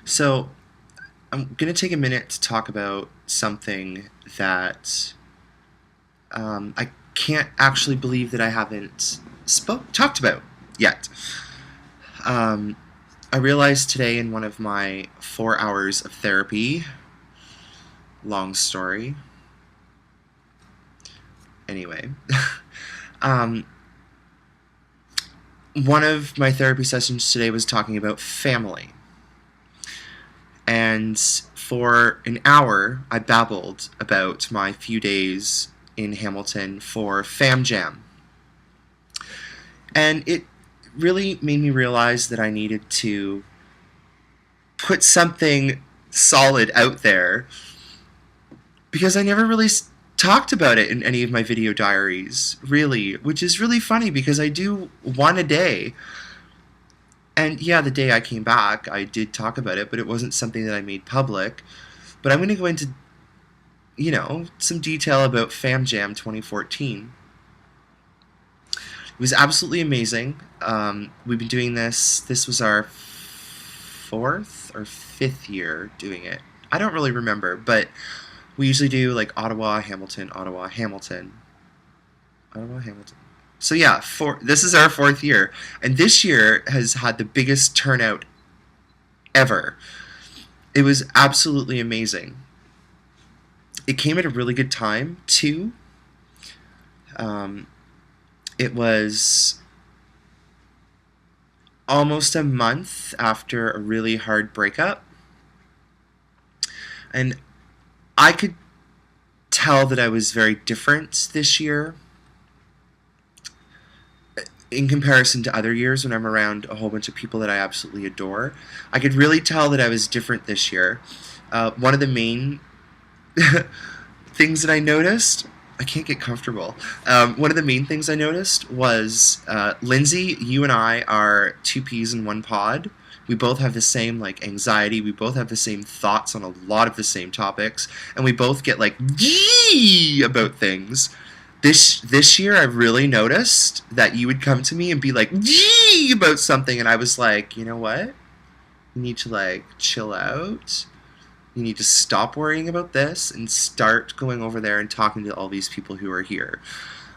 So, I'm going to take a minute to talk about something that I can't actually believe that I haven't talked about yet. Um, I realized today in one of my 4 hours of therapy, long story. Anyway, um, one of my therapy sessions today was talking about family. And for an hour, I babbled about my few days in Hamilton for FamJam. And it really made me realize that I needed to put something solid out there because I never really talked about it in any of my video diaries, really, which is really funny because I do one a day. And yeah, the day I came back, I did talk about it, but it wasn't something that I made public. But I'm going to go into, some detail about FamJam 2014. It was absolutely amazing. We've been doing this. This was our fourth or fifth year doing it. I don't really remember, but we usually do like Ottawa, Hamilton, Ottawa, Hamilton, Ottawa, Hamilton. So yeah, this is our fourth year, and this year has had the biggest turnout ever. It was absolutely amazing. It came at a really good time too. It was almost a month after a really hard breakup, and I could tell that I was very different this year in comparison to other years when I'm around a whole bunch of people that I absolutely adore. I could really tell that I was different this year. One of the main things that I noticed, I can't get comfortable. One of the main things I noticed was Lindsay, you and I are two peas in one pod. We both have the same anxiety. We both have the same thoughts on a lot of the same topics, and we both get gee about things. This year, I've really noticed that you would come to me and be gee about something, and I was like, you know what? You need to chill out. You need to stop worrying about this and start going over there and talking to all these people who are here.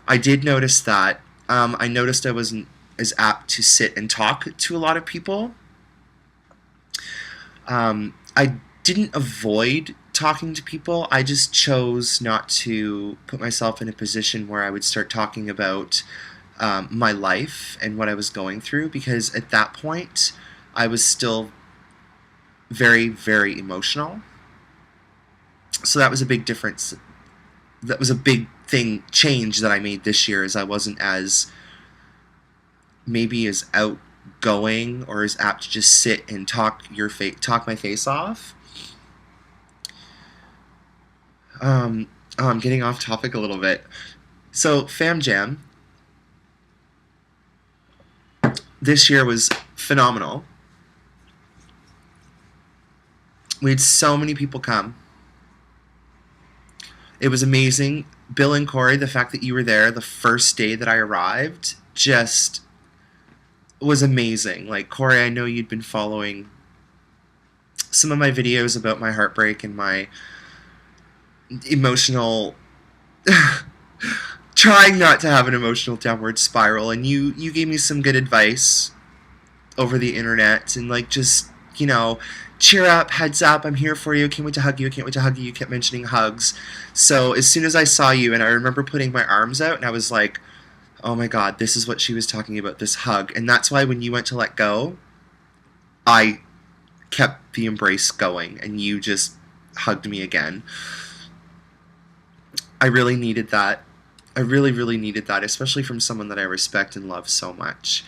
I did notice that. I noticed I wasn't as apt to sit and talk to a lot of people. I didn't avoid talking to people. I just chose not to put myself in a position where I would start talking about my life and what I was going through, because at that point I was still very, very emotional. So that was a big difference. That was a big change that I made this year, is I wasn't as maybe as outgoing or as apt to just sit and talk my face off. I'm getting off topic a little bit. So FamJam this year was phenomenal. We had so many people come. It was amazing. Bill and Corey, the fact that you were there the first day that I arrived just was amazing. Corey, I know you'd been following some of my videos about my heartbreak and my emotional trying not to have an emotional downward spiral, and you gave me some good advice over the internet, and just cheer up, heads up, I'm here for you, can't wait to hug you, can't wait to hug you. You kept mentioning hugs. So as soon as I saw you, and I remember putting my arms out, and I was like, oh my god, this is what she was talking about, this hug. And that's why when you went to let go, I kept the embrace going, and you just hugged me again. I really needed that. I really, really needed that, especially from someone that I respect and love so much.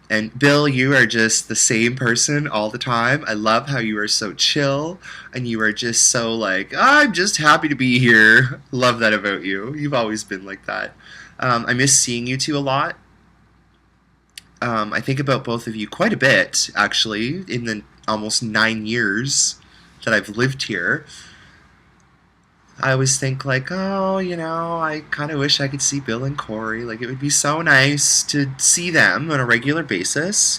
And Bill, you are just the same person all the time. I love how you are so chill, and you are just so I'm just happy to be here. Love that about you. You've always been like that. I miss seeing you two a lot. I think about both of you quite a bit, actually, in the almost 9 years that I've lived here. I always think oh, I kind of wish I could see Bill and Corey. It would be so nice to see them on a regular basis.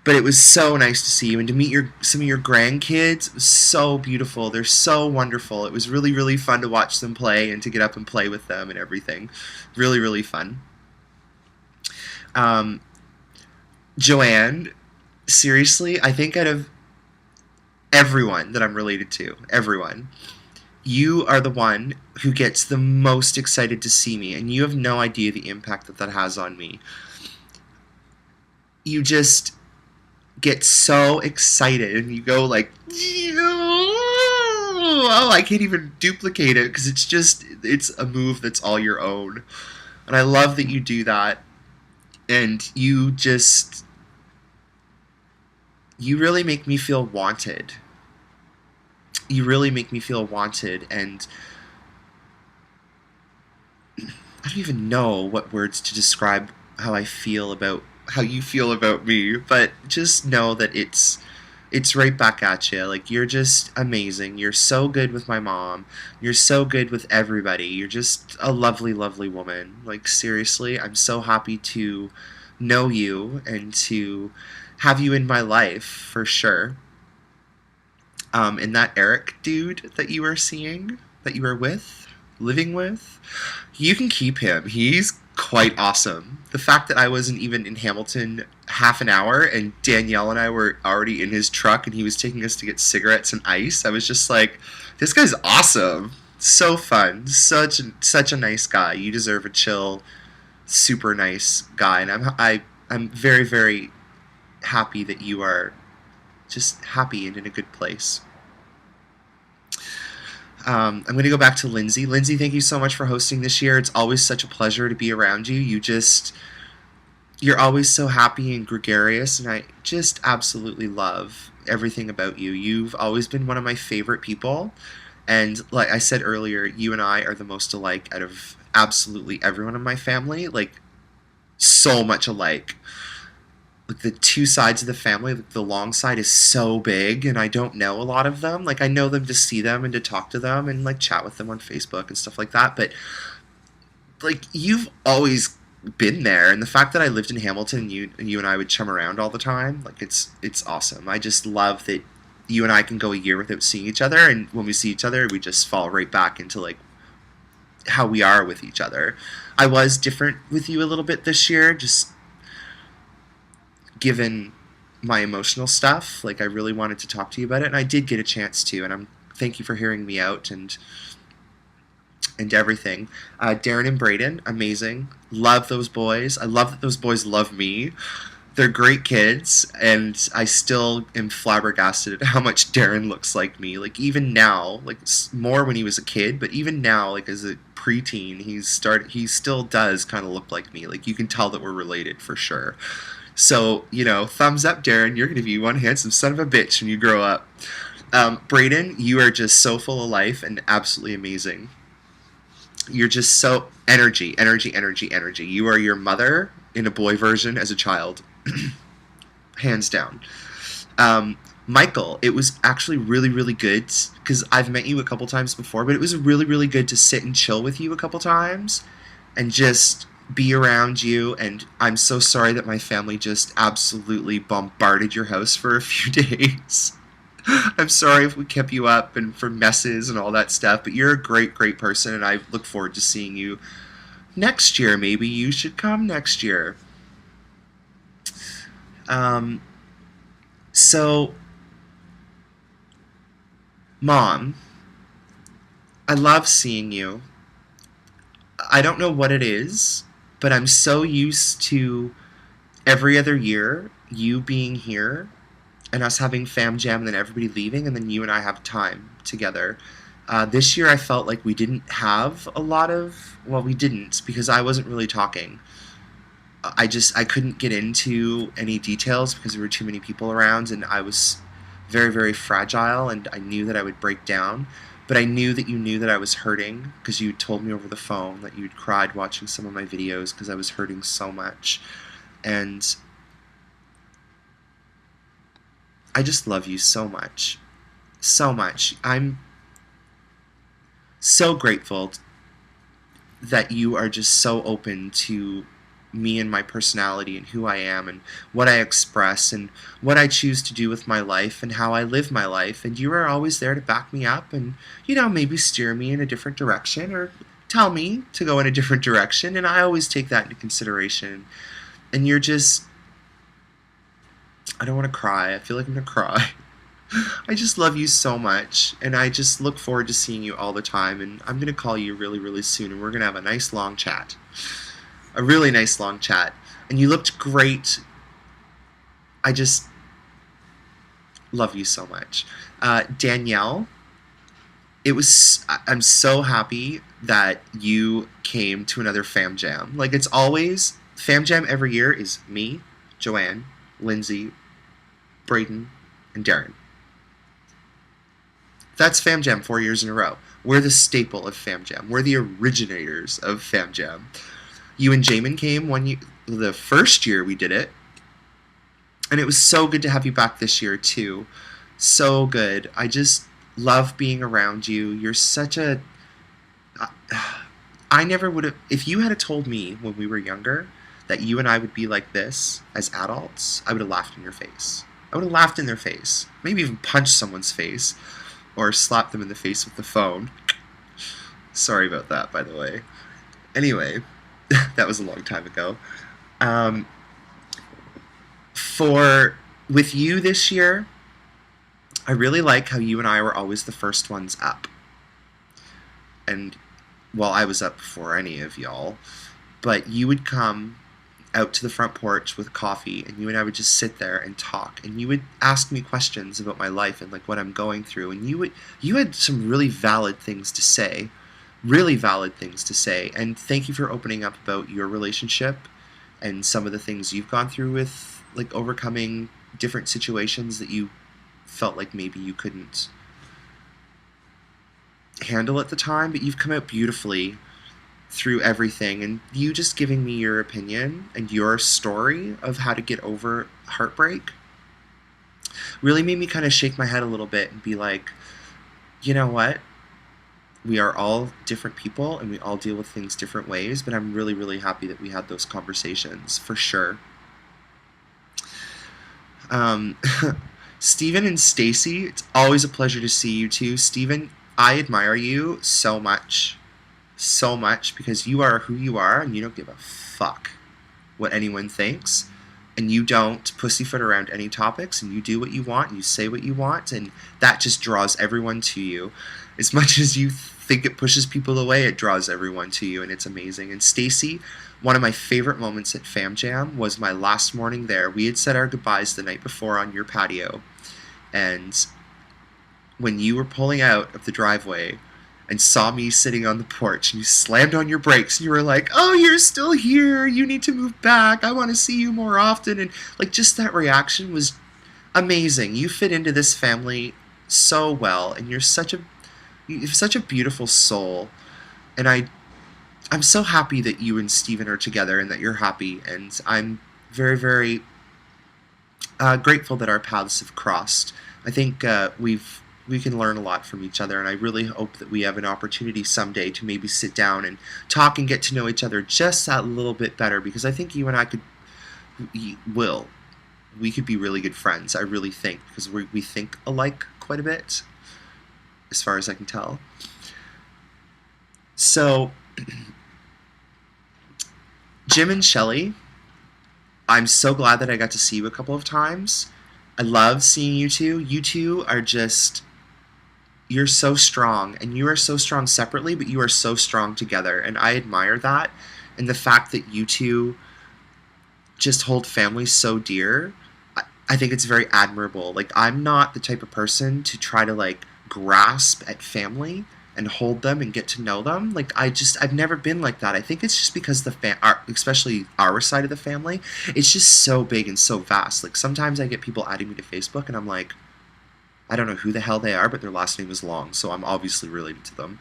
but it was so nice to see you and to meet some of your grandkids. It was so beautiful. They're so wonderful. It was really, really fun to watch them play and to get up and play with them and everything. Really, really fun. Um, Joanne, seriously, I think out of everyone that I'm related to, everyone, you are the one who gets the most excited to see me, and you have no idea the impact that that has on me. You just get so excited and you go like, oh, I can't even duplicate it because it's a move that's all your own. And I love that you do that. And you really make me feel wanted. You really make me feel wanted. And I don't even know what words to describe how I feel about how you feel about me, but just know that it's right back at you. Like, you're just amazing. You're so good with my mom. You're so good with everybody. You're just a lovely, lovely woman. Like, seriously, I'm so happy to know you and to have you in my life for sure. And that Eric dude that you are seeing, that you are with, living with, you can keep him. He's quite awesome. The fact that I wasn't even in Hamilton half an hour and Danielle and I were already in his truck and he was taking us to get cigarettes and ice, I was just like, this guy's awesome. So fun. Such a nice guy. You deserve a chill, super nice guy, and I'm very, very happy that you are just happy and in a good place. I'm going to go back to Lindsay. Lindsay, thank you so much for hosting this year. It's always such a pleasure to be around you. You're always so happy and gregarious, and I just absolutely love everything about you. You've always been one of my favorite people, and like I said earlier, you and I are the most alike out of absolutely everyone in my family. Like, so much alike. Like, the two sides of the family, like the long side is so big, and I don't know a lot of them. Like, I know them to see them and to talk to them and like chat with them on Facebook and stuff like that. But like, you've always been there, and the fact that I lived in Hamilton and you and I would chum around all the time, like, it's awesome. I just love that you and I can go a year without seeing each other, and when we see each other, we just fall right back into like how we are with each other. I was different with you a little bit this year, just given my emotional stuff. Like, I really wanted to talk to you about it, and I did get a chance to, and I'm thank you for hearing me out and everything. Darren and Brayden, amazing. Love those boys. I love that those boys love me. They're great kids, and I still am flabbergasted at how much Darren looks like me. Like, even now, like more when he was a kid, but even now, like as a preteen, he still does kind of look like me. Like, you can tell that we're related for sure. So, thumbs up, Darren. You're going to be one handsome son of a bitch when you grow up. Brayden, you are just so full of life and absolutely amazing. You're just so energy, energy, energy, energy. You are your mother in a boy version as a child. Hands down. Michael, it was actually really, really good because I've met you a couple times before, but it was really, really good to sit and chill with you a couple times and just be around you. And I'm so sorry that my family just absolutely bombarded your house for a few days. I'm sorry if we kept you up and for messes and all that stuff, but you're a great, great person, and I look forward to seeing you next year. Maybe you should come next year. Um, so, Mom, I love seeing you. I don't know what it is, but I'm so used to every other year you being here and us having FamJam and then everybody leaving and then you and I have time together. This year I felt like we didn't have a lot of, well, we didn't because I wasn't really talking. I couldn't get into any details because there were too many people around, and I was very, very fragile, and I knew that I would break down. But I knew that you knew that I was hurting because you told me over the phone that you'd cried watching some of my videos because I was hurting so much. And I just love you so much. So much. I'm so grateful that you are just so open to me and my personality and who I am and what I express and what I choose to do with my life and how I live my life. And you are always there to back me up and, maybe steer me in a different direction or tell me to go in a different direction. And I always take that into consideration. And you're just, I don't want to cry. I feel like I'm going to cry. I just love you so much, and I just look forward to seeing you all the time, and I'm going to call you really, really soon, and we're going to have a nice long chat. A really nice long chat. And you looked great. I just love you so much. Danielle, I'm so happy that you came to another FamJam. Like, it's always, FamJam every year is me, Joanne, Lindsay, Braden, and Darren. That's FamJam 4 years in a row. We're the staple of FamJam. We're the originators of FamJam. You and Jamin came the first year we did it, and it was so good to have you back this year too. So good. I just love being around you. You're such a... I never would have... If you had told me when we were younger that you and I would be like this as adults, I would have laughed in your face. I would have laughed in their face. Maybe even punched someone's face. Or slap them in the face with the phone. Sorry about that, by the way. Anyway, that was a long time ago. With you this year, I really like how you and I were always the first ones up. And, well, I was up before any of y'all. But you would come out to the front porch with coffee, and you and I would just sit there and talk, and you would ask me questions about my life and like what I'm going through, and you had some really valid things to say, and thank you for opening up about your relationship and some of the things you've gone through with like overcoming different situations that you felt like maybe you couldn't handle at the time, but you've come out beautifully through everything, and you just giving me your opinion and your story of how to get over heartbreak really made me kind of shake my head a little bit and be like, you know what? We are all different people and we all deal with things different ways, but I'm really, really happy that we had those conversations, for sure. Stephen and Stacy, it's always a pleasure to see you two. Stephen, I admire you so much because you are who you are and you don't give a fuck what anyone thinks, and you don't pussyfoot around any topics, and you do what you want and you say what you want, and that just draws everyone to you. As much as you think it pushes people away, it draws everyone to you, and it's amazing. And Stacy, one of my favorite moments at FamJam was my last morning there. We had said our goodbyes the night before on your patio, and when you were pulling out of the driveway and saw me sitting on the porch, and you slammed on your brakes, and you were like, oh, you're still here, you need to move back, I want to see you more often, and like just that reaction was amazing. You fit into this family so well, and you have such a beautiful soul, and I'm so happy that you and Steven are together and that you're happy, and I'm very, very grateful that our paths have crossed. I think we can learn a lot from each other, and I really hope that we have an opportunity someday to maybe sit down and talk and get to know each other just that little bit better, because I think you and I could be really good friends. I really think, because we think alike quite a bit, as far as I can tell. So, Jim and Shelley, I'm so glad that I got to see you a couple of times. I love seeing you two. You two are just... You're so strong, and you are so strong separately, but you are so strong together, and I admire that, and the fact that you two just hold family so dear, I think it's very admirable. Like, I'm not the type of person to try to, like, grasp at family and hold them and get to know them. Like, I've never been like that. I think it's just because especially our side of the family, it's just so big and so vast. Like, sometimes I get people adding me to Facebook, and I'm like, I don't know who the hell they are, but their last name is long, so I'm obviously related to them.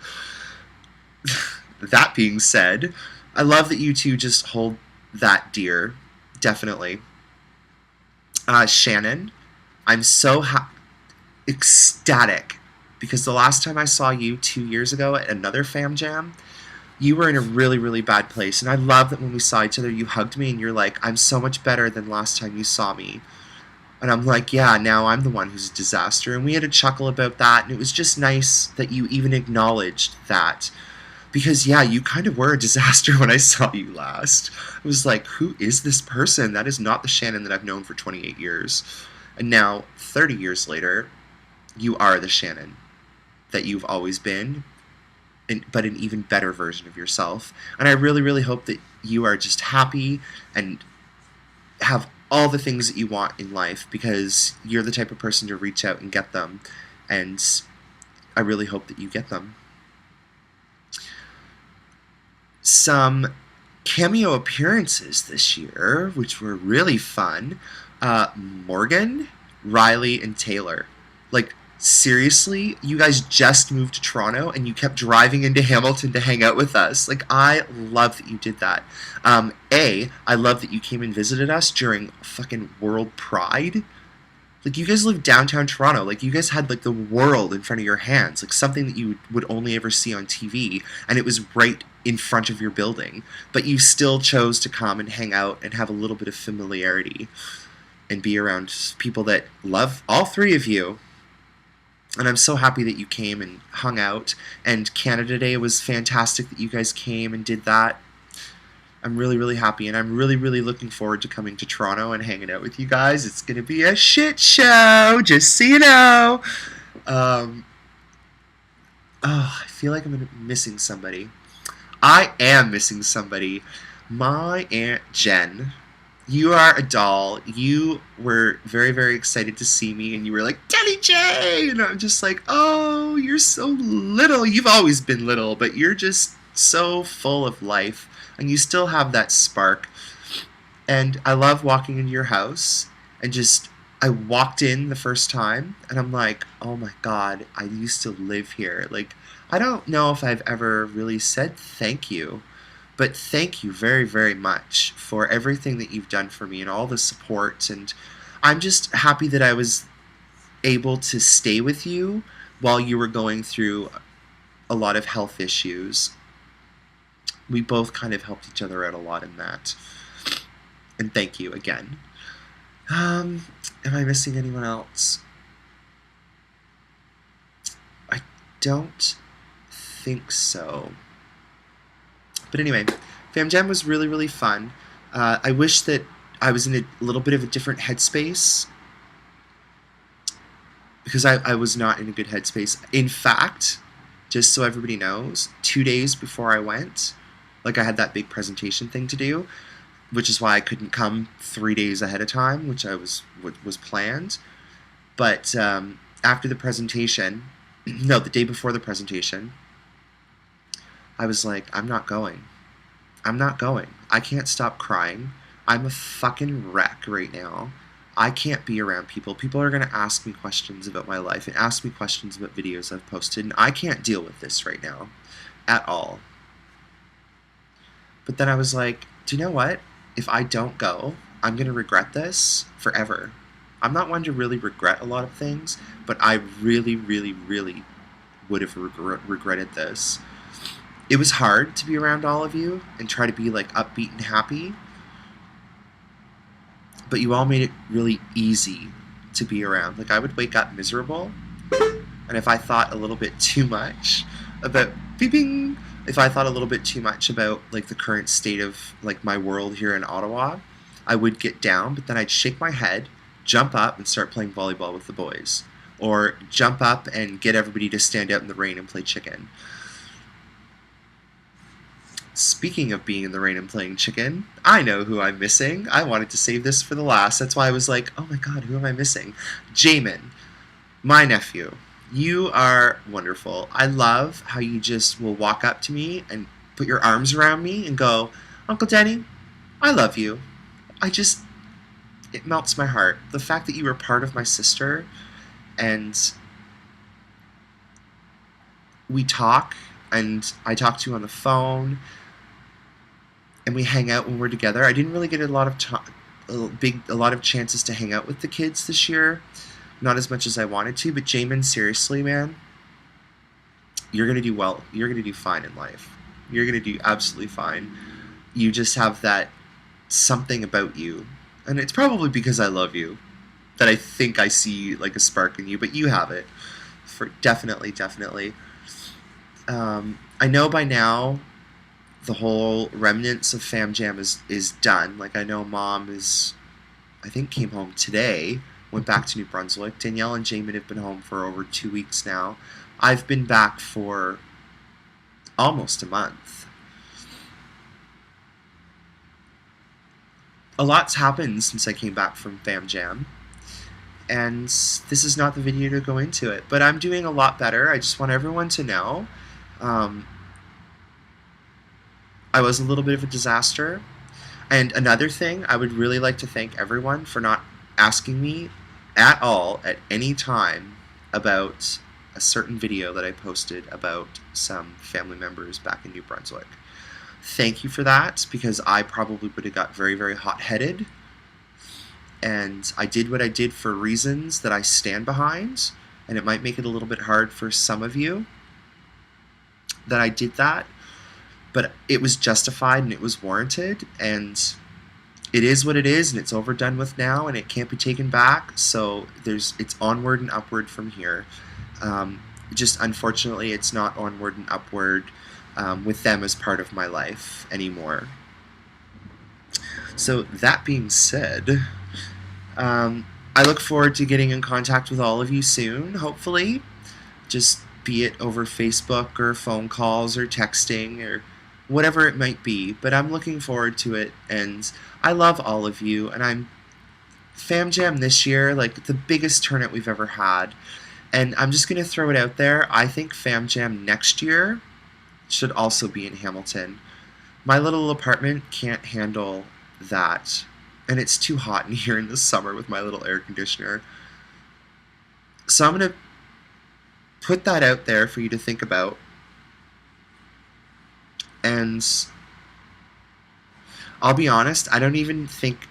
That being said, I love that you two just hold that dear, definitely. Shannon, I'm so ecstatic, because the last time I saw you 2 years ago at another FamJam, you were in a really, really bad place. And I love that when we saw each other, you hugged me and you're like, I'm so much better than last time you saw me. And I'm like, yeah, now I'm the one who's a disaster. And we had a chuckle about that. And it was just nice that you even acknowledged that. Because, yeah, you kind of were a disaster when I saw you last. I was like, who is this person? That is not the Shannon that I've known for 28 years. And now, 30 years later, you are the Shannon that you've always been, but an even better version of yourself. And I really, really hope that you are just happy and have all the things that you want in life, because you're the type of person to reach out and get them. And I really hope that you get them. Some cameo appearances this year, which were really fun. Morgan, Riley, and Taylor. Like, seriously, you guys just moved to Toronto and you kept driving into Hamilton to hang out with us. Like, I love that you did that. I love that you came and visited us during fucking World Pride. Like, you guys live downtown Toronto. Like, you guys had, like, the world in front of your hands. Like, something that you would only ever see on TV. And it was right in front of your building. But you still chose to come and hang out and have a little bit of familiarity. And be around people that love all three of you. And I'm so happy that you came and hung out. And Canada Day was fantastic that you guys came and did that. I'm really, really happy, and I'm really, really looking forward to coming to Toronto and hanging out with you guys. It's going to be a shit show, just so you know. I feel like I'm missing somebody. I am missing somebody. My Aunt Jen. You are a doll. You were very, very excited to see me, and you were like, Daddy J! And I'm just like, oh, you're so little. You've always been little, but you're just so full of life. And you still have that spark. And I love walking into your house. And I walked in the first time, and I'm like, oh my god, I used to live here. Like, I don't know if I've ever really said thank you. But thank you very, very much for everything that you've done for me and all the support. And I'm just happy that I was able to stay with you while you were going through a lot of health issues. We both kind of helped each other out a lot in that. And thank you again. Am I missing anyone else? I don't think so. But anyway, FamJam was really, really fun. I wish that I was in a little bit of a different headspace, because I was not in a good headspace. In fact, just so everybody knows, 2 days before I went, like, I had that big presentation thing to do, which is why I couldn't come 3 days ahead of time, which was planned. But after the presentation, no, the day before the presentation, I was like, I'm not going. I'm not going. I can't stop crying. I'm a fucking wreck right now. I can't be around people. People are going to ask me questions about my life and ask me questions about videos I've posted, and I can't deal with this right now at all. But then I was like, do you know what? If I don't go, I'm going to regret this forever. I'm not one to really regret a lot of things, but I really, really, really would have regretted this. It was hard to be around all of you and try to be, like, upbeat and happy. But you all made it really easy to be around. Like, I would wake up miserable, and if I thought a little bit too much about beeping, if I thought a little bit too much about, like, the current state of, like, my world here in Ottawa, I would get down, but then I'd shake my head, jump up, and start playing volleyball with the boys. Or jump up and get everybody to stand out in the rain and play chicken. Speaking of being in the rain and playing chicken, I know who I'm missing. I wanted to save this for the last. That's why I was like, oh my god, who am I missing? Jamin, my nephew. You are wonderful. I love how you just will walk up to me and put your arms around me and go, Uncle Denny, I love you. It melts my heart. The fact that you were part of my sister, and we talk, and I talk to you on the phone, and we hang out when we're together. I didn't really get a lot of chances to hang out with the kids this year, not as much as I wanted to. But Jamin, seriously, man, you're gonna do well. You're gonna do fine in life. You're going to do absolutely fine. You just have that something about you. And it's probably because I love you that I think I see like a spark in you, but you have it. For definitely, definitely. I know by now the whole remnants of FamJam is done. Like I know Mom is, I think, came home today, went back to New Brunswick. Danielle and Jamin have been home for over 2 weeks now. I've been back for almost a month. A lot's happened since I came back from FamJam, and this is not the video to go into it, but I'm doing a lot better. I just want everyone to know. I was a little bit of a disaster. And another thing, I would really like to thank everyone for not asking me at all at any time about a certain video that I posted about some family members back in New Brunswick. Thank you for that, because I probably would have got very, very hot-headed. And I did what I did for reasons that I stand behind, and it might make it a little bit hard for some of you that I did that. But it was justified and it was warranted, and it is what it is, and it's overdone with now, and it can't be taken back. So it's onward and upward from here. Just unfortunately, it's not onward and upward with them as part of my life anymore. So that being said, I look forward to getting in contact with all of you soon, hopefully. Just be it over Facebook or phone calls or texting or whatever it might be, but I'm looking forward to it, and I love all of you, and I'm FamJam this year, like the biggest turnout we've ever had, and I'm just going to throw it out there. I think FamJam next year should also be in Hamilton. My little apartment can't handle that, and it's too hot in here in the summer with my little air conditioner. So I'm going to put that out there for you to think about. And I'll be honest, I don't even think,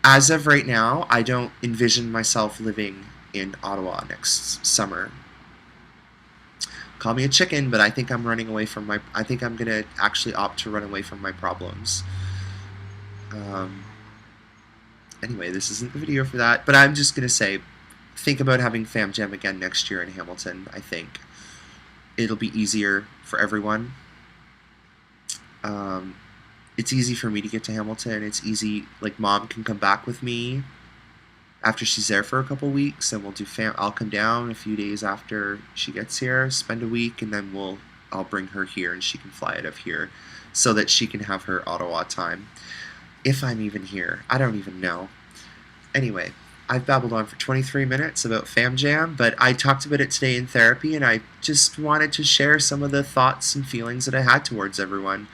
as of right now, I don't envision myself living in Ottawa next summer. Call me a chicken, but I think I'm running away from I think I'm going to actually opt to run away from my problems. Anyway, this isn't the video for that, but I'm just going to say, think about having FamJam again next year in Hamilton. I think it'll be easier for everyone. It's easy for me to get to Hamilton. It's easy, like Mom can come back with me after she's there for a couple weeks, and we'll do I'll come down a few days after she gets here, spend a week, and then I'll bring her here and she can fly out of here so that she can have her Ottawa time. If I'm even here. I don't even know. Anyway, I've babbled on for 23 minutes about FamJam, but I talked about it today in therapy, and I just wanted to share some of the thoughts and feelings that I had towards everyone.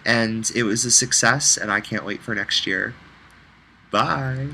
And it was a success, and I can't wait for next year. Bye!